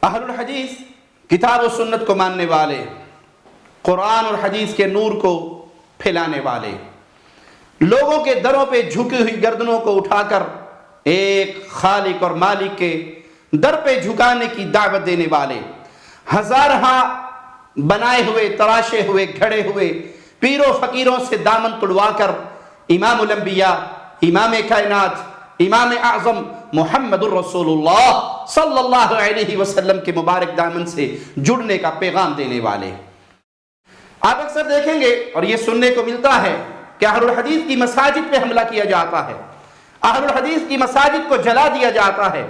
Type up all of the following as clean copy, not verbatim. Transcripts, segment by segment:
اہل الحدیث کتاب و سنت کو ماننے والے، قرآن اور حدیث کے نور کو پھیلانے والے، لوگوں کے دروں پہ جھکی ہوئی گردنوں کو اٹھا کر ایک خالق اور مالک کے در پہ جھکانے کی دعوت دینے والے، ہزارہا بنائے ہوئے، تراشے ہوئے، گھڑے ہوئے پیر و فقیروں سے دامن تڑوا کر امام الانبیاء، امام کائنات، امام اعظم محمد الرسول اللہ صلی اللہ علیہ وسلم کے مبارک دامن سے جڑنے کا پیغام دینے والے۔ آپ اکثر دیکھیں گے اور یہ سننے کو ملتا ہے کہ اہل الحدیث کی مساجد پہ حملہ کیا جاتا ہے، اہل الحدیث کی مساجد کو جلا دیا جاتا ہے،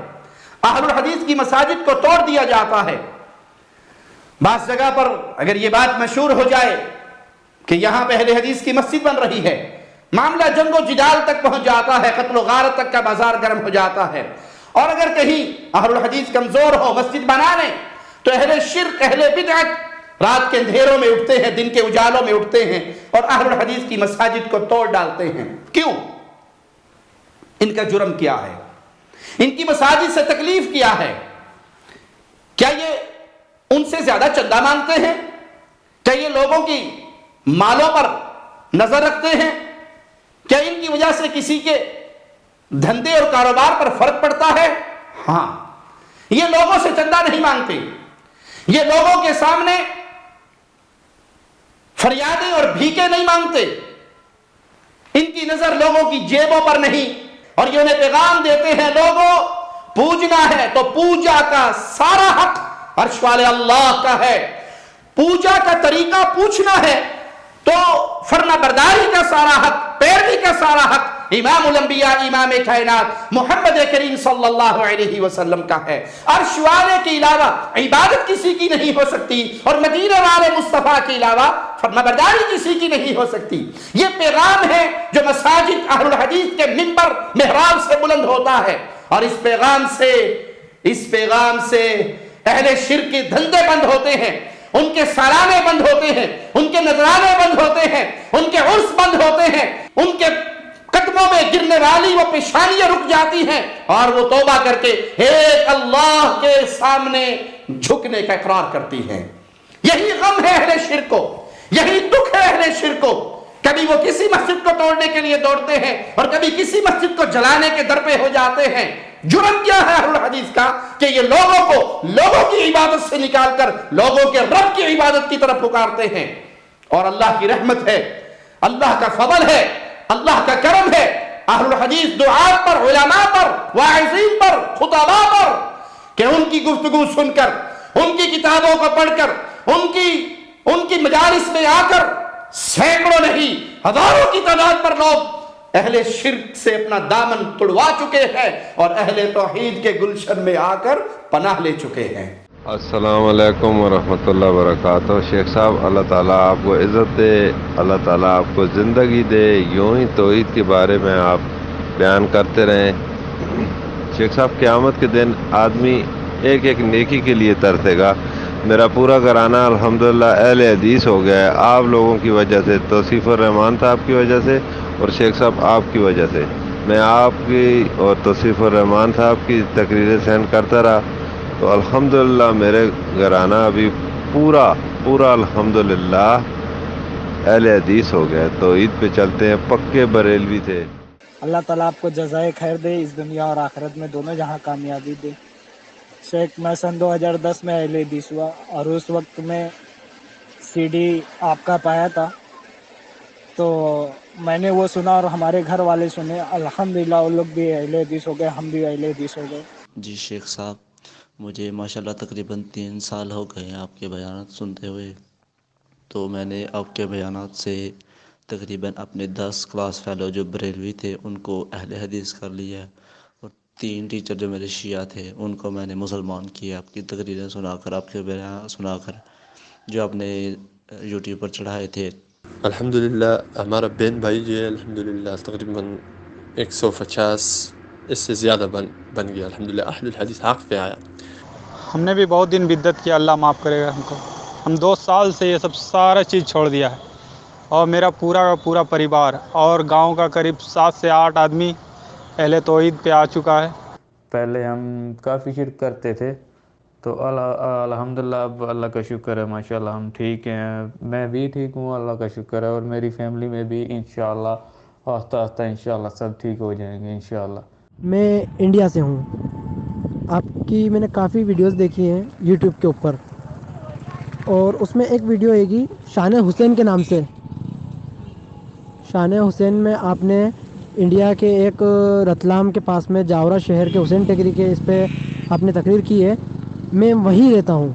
اہل الحدیث کی مساجد کو توڑ دیا جاتا ہے۔ بعض جگہ پر اگر یہ بات مشہور ہو جائے کہ یہاں پہ اہل حدیث کی مسجد بن رہی ہے، معاملہ جنگ و جدال تک پہنچ جاتا ہے، قتل و غارت تک کا بازار گرم ہو جاتا ہے۔ اور اگر کہیں اہل الحدیث کمزور ہو، مسجد بنا لیں، تو اہل شرک، اہل بدعت رات کے اندھیروں میں اٹھتے ہیں، دن کے اجالوں میں اٹھتے ہیں اور اہل الحدیث کی مساجد کو توڑ ڈالتے ہیں۔ کیوں؟ ان کا جرم کیا ہے؟ ان کی مساجد سے تکلیف کیا ہے؟ کیا یہ ان سے زیادہ چندہ مانگتے ہیں؟ کیا یہ لوگوں کی مالوں پر نظر رکھتے ہیں؟ کیا ان کی وجہ سے کسی کے دھندے اور کاروبار پر فرق پڑتا ہے؟ ہاں، یہ لوگوں سے چندہ نہیں مانگتے، یہ لوگوں کے سامنے فریادیں اور بھیکیں نہیں مانگتے، ان کی نظر لوگوں کی جیبوں پر نہیں، اور یہ انہیں پیغام دیتے ہیں لوگوں پوجنا ہے تو پوجا کا سارا حق عرش والے اللہ کا ہے، پوجا کا طریقہ پوچھنا ہے تو فرما برداری کا سارا حق، پیروی کا سارا حق امام الانبیاء، امام کائنات محمد کریم صلی اللہ علیہ وسلم کا ہے۔ عرش والے کے علاوہ عبادت کسی کی نہیں ہو سکتی، اور مدینہ والے مصطفیٰ کے علاوہ فرما برداری کسی کی نہیں ہو سکتی۔ یہ پیغام ہے جو مساجد اہل الحدیث کے منبر محراب سے بلند ہوتا ہے، اور اس پیغام سے اہل شرک کے دھندے بند ہوتے ہیں، ان کے سالانے بند ہوتے ہیں، ان کے نذرانے بند ہوتے ہیں، ان کے عرس بند ہوتے ہیں، ان کے قدموں میں گرنے والی وہ پیشانیاں رک جاتی ہیں، اور وہ توبہ کر کے ایک اللہ کے سامنے جھکنے کا اقرار کرتی ہیں۔ یہی غم ہے اہل شرک کو، یہی دکھ ہے اہل شرک کو۔ کبھی وہ کسی مسجد کو توڑنے کے لیے دوڑتے ہیں اور کبھی کسی مسجد کو جلانے کے در پہ ہو جاتے ہیں۔ جرم کیا ہے اہل الحدیث کا کہ یہ لوگوں کو لوگوں کی عبادت سے نکال کر لوگوں کے رب کی عبادت کی طرف پکارتے ہیں۔ اور اللہ کی رحمت ہے، اللہ کا فضل ہے، اللہ کا کرم ہے اہل الحدیث دعات پر، علماء پر، واعظین پر، خطباء پر، کہ ان کی گفتگو سن کر، ان کی کتابوں کو پڑھ کر، ان کی مجالس میں آ کر سینکڑوں نہیں ہزاروں کی تعداد پر لوگ اہل شرک سے اپنا دامن تڑوا چکے ہیں اور اہل توحید کے گلشن میں آ کر پناہ لے چکے ہیں۔ السلام علیکم ورحمۃ اللہ وبرکاتہ۔ شیخ صاحب، اللہ تعالیٰ آپ کو عزت دے، اللہ تعالیٰ آپ کو زندگی دے، یوں ہی توحید کے بارے میں آپ بیان کرتے رہیں۔ شیخ صاحب، قیامت کے دن آدمی ایک ایک نیکی کے لیے ترسے گا۔ میرا پورا گھرانہ الحمدللہ اہل حدیث ہو گیا ہے، آپ لوگوں کی وجہ سے، توصیف الرحمان صاحب کی وجہ سے اور شیخ صاحب آپ کی وجہ سے۔ میں آپ کی اور توصیف الرحمان صاحب کی تقریریں سینڈ کرتا رہا تو الحمدللہ میرے گھرانہ ابھی پورا الحمدللہ اہل حدیث ہو گیا۔ تو عید پہ چلتے ہیں، پکے بریلوی تھے۔ اللہ تعالیٰ آپ کو جزائے خیر دے، اس دنیا اور آخرت میں دونوں جہاں کامیابی دے۔ شیخ، میں سن 2010 میں اہل حدیث ہوا اور اس وقت میں سی ڈی آپ کا پایا تھا، تو میں نے وہ سنا اور ہمارے گھر والے سنے، الحمدللہ وہ لوگ بھی اہل حدیث ہو گئے، ہم بھی اہل حدیث ہو گئے۔ جی شیخ صاحب، مجھے ماشاءاللہ تقریباً 3 سال ہو گئے ہیں آپ کے بیانات سنتے ہوئے، تو میں نے آپ کے بیانات سے تقریباً اپنے 10 کلاس فیلو جو بریلوی تھے ان کو اہل حدیث کر لیا، اور 3 ٹیچر جو میرے شیعہ تھے ان کو میں نے مسلمان کیا آپ کی تقریریں سنا کر، آپ کے بیانات سنا کر جو آپ نے یوٹیوب پر چڑھائے تھے۔ الحمدللہ ہمارا بہن بھائی جو ہے الحمدللہ تقریباً 150 اس سے زیادہ بن گیا، الحمدللہ اہل الحدیث حق پہ آیا۔ ہم نے بھی بہت دن بدعت کیا، اللہ معاف کرے گا ہم کو۔ ہم 2 سال سے یہ سب سارا چیز چھوڑ دیا ہے، اور میرا پورا پریوار اور گاؤں کا قریب 7 سے 8 آدمی اہل توحید پہ آ چکا ہے۔ پہلے ہم کافی شرک کرتے تھے، تو الحمدللہ اب اللہ کا شکر ہے، ماشاءاللہ ہم ٹھیک ہیں، میں بھی ٹھیک ہوں، اللہ کا شکر ہے، اور میری فیملی میں بھی انشاءاللہ آہستہ آہستہ انشاءاللہ سب ٹھیک ہو جائیں گے انشاءاللہ۔ میں انڈیا سے ہوں، آپ کی میں نے کافی ویڈیوز دیکھی ہیں یوٹیوب کے اوپر، اور اس میں ایک ویڈیو ہے گی شان حسین کے نام سے۔ شان حسین میں آپ نے انڈیا کے ایک رتلام کے پاس میں جاورا شہر کے حسین ٹیکری کے اس پہ آپ نے تقریر کی ہے۔ میں وہیں رہتا ہوں،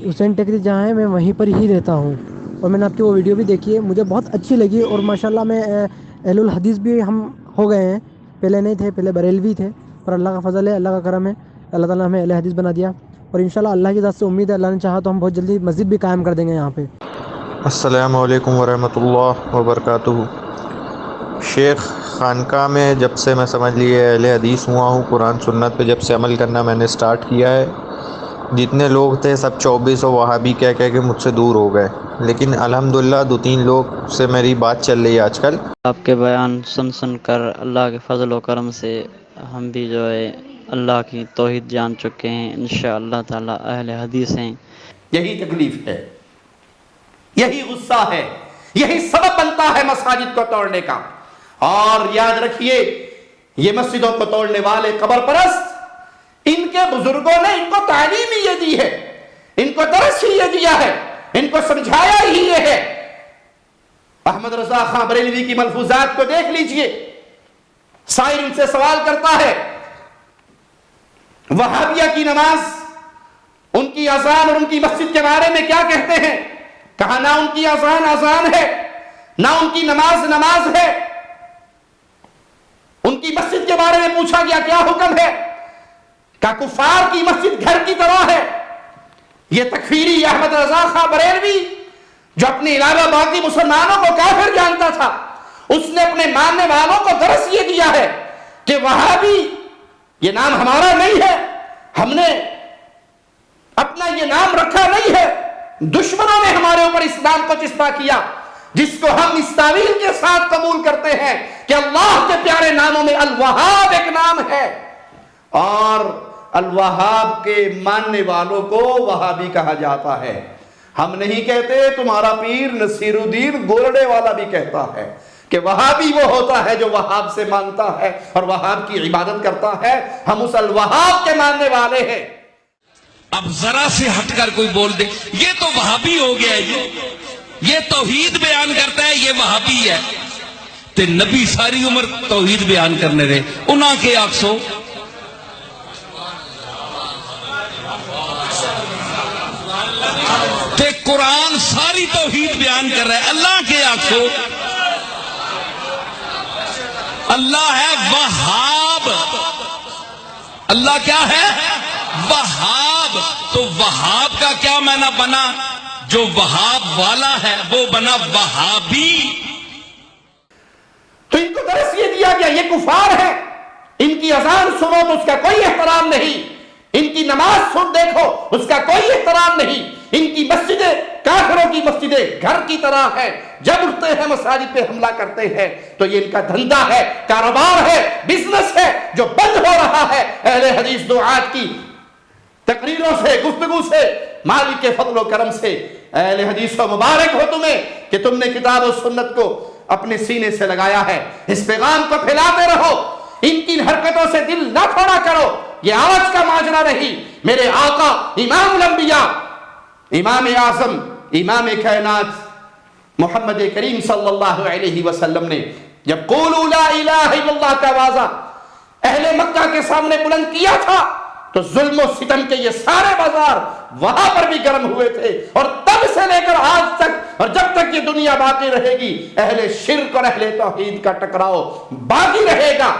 حسین ٹیکری جہاں ہے میں وہیں پر ہی رہتا ہوں، اور میں نے آپ کی وہ ویڈیو بھی دیکھی ہے، مجھے بہت اچھی لگی، اور ماشاءاللہ میں اہل الحدیث بھی ہم ہو گئے ہیں، پہلے نہیں تھے، پہلے بریلوی تھے، اور اللہ کا فضل ہے، اللہ کا کرم ہے، اللہ تعالیٰ ہمیں اہل حدیث بنا دیا، اور انشاءاللہ اللہ کی ذات سے امید ہے، اللہ نے چاہا تو ہم بہت جلدی مسجد بھی قائم کر دیں گے یہاں پہ۔ السلام علیکم ورحمۃ اللہ وبرکاتہ۔ شیخ، خانقاہ میں جب سے میں سمجھ لیے اہل حدیث ہوا ہوں، قرآن سنت پہ جب سے عمل کرنا میں نے سٹارٹ کیا ہے، جتنے لوگ تھے سب 2400 وہابی کہہ کے مجھ سے دور ہو گئے، لیکن الحمدللہ 2-3 لوگ سے میری بات چل رہی ہے آج کل۔ آپ کے بیان سن کر اللہ کے فضل و کرم سے ہم بھی جو ہے اللہ کی توحید جان چکے ہیں، انشاءاللہ تعالی اہل حدیث ہیں۔ یہی تکلیف ہے، یہی غصہ ہے، یہی سبب بنتا ہے مساجد کو توڑنے کا۔ اور یاد رکھیے، یہ مسجدوں کو توڑنے والے قبر پرست، ان کے بزرگوں نے ان کو تعلیم ہی یہ دی ہے، ان کو درس ہی یہ دیا ہے، ان کو سمجھایا ہی یہ ہے۔ احمد رضا خان بریلوی کی ملفوظات کو دیکھ لیجئے، سائل ان سے سوال کرتا ہے وہابیہ کی نماز، ان کی اذان اور ان کی مسجد کے بارے میں کیا کہتے ہیں؟ کہا نہ ان کی اذان ہے، نہ ان کی نماز ہے۔ ان کی مسجد کے بارے میں پوچھا گیا کیا حکم ہے؟ کہ کفار کی مسجد گھر کی طرح ہے۔ یہ تکفیری احمد رضا خان بریلوی جو اپنے علاوہ باقی مسلمانوں کو کافر جانتا تھا، اس نے اپنے ماننے والوں کو درس یہ دیا ہے کہ وہابی یہ نام ہمارا نہیں ہے، ہم نے اپنا یہ نام رکھا نہیں ہے، دشمنوں نے ہمارے اوپر اسلام کو چسپا کیا، جس کو ہم اس تعویل کے ساتھ قبول کرتے ہیں کہ اللہ کے پیارے ناموں میں الوہاب ایک نام ہے، اور الوہاب کے ماننے والوں کو وہابی کہا جاتا ہے۔ ہم نہیں کہتے، تمہارا پیر نصیر الدین گولڑے والا بھی کہتا ہے کہ وہابی وہ ہوتا ہے جو وہاب سے مانتا ہے اور وہاب کی عبادت کرتا ہے۔ ہم اس الوہاب کے ماننے والے ہیں۔ اب ذرا سے ہٹ کر کوئی بول دے یہ تو وہابی ہو گیا ہے، یہ توحید بیان کرتا ہے، یہ وہابی ہے، تے نبی ساری عمر توحید بیان کرنے رہے، انہاں کے آکسو تے قرآن ساری توحید بیان کر رہا ہے، اللہ کے آکسو اللہ ہے وہاب، اللہ کیا ہے؟ وہاب۔ تو وہاب کا کیا معنی بنا؟ جو وہاب والا ہے وہ بنا وہابی۔ تو ان کو درس یہ دیا گیا یہ کفار ہے، ان کی اذان سنو تو اس کا کوئی احترام نہیں، ان کی نماز سن دیکھو اس کا کوئی احترام نہیں، ان کی مسجدیں کافروں کی مسجدیں گھر کی طرح ہیں، جب اٹھتے ہیں مساجد پہ حملہ کرتے ہیں تو یہ ان کا دھندا ہے، کاروبار ہے، بزنس ہے جو بند ہو رہا ہے۔ اہل حدیث دعات کی تقریروں سے، گفتگو سے، مالک کے فضل و کرم سے اہل حدیث کو مبارک ہو تمہیں کہ تم نے کتاب و سنت کو اپنے سینے سے لگایا ہے، اس پیغام کو پھیلاتے رہو، ان کی حرکتوں سے دل نہ تھوڑا کرو، یہ آج کا ماجرا نہیں۔ میرے آقا امام الانبیاء، امام اعظم، امام کائنات محمد کریم صلی اللہ علیہ وسلم نے جب قولوا لا الہ الا اللہ کا واضح اہل مکہ کے سامنے بلند کیا تھا تو ظلم و ستم کے یہ سارے بازار وہاں پر بھی گرم ہوئے تھے، اور تب سے لے کر آج تک اور جب تک یہ دنیا باقی رہے گی اہل شرک اور اہل توحید کا ٹکراؤ باقی رہے گا،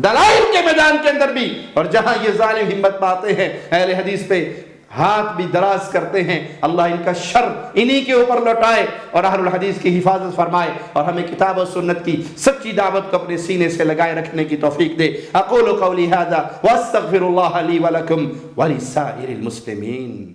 دلائل کے میدان کے اندر بھی، اور جہاں یہ ظالم ہمت پاتے ہیں اہل حدیث پہ ہاتھ بھی دراز کرتے ہیں، اللہ ان کا شر انہی کے اوپر لوٹائے اور اہل الحدیث کی حفاظت فرمائے، اور ہمیں کتاب و سنت کی سچی دعوت کو اپنے سینے سے لگائے رکھنے کی توفیق دے۔ اقول قولی ھذا واستغفر اللہ لی ولکم ولسائر المسلمین۔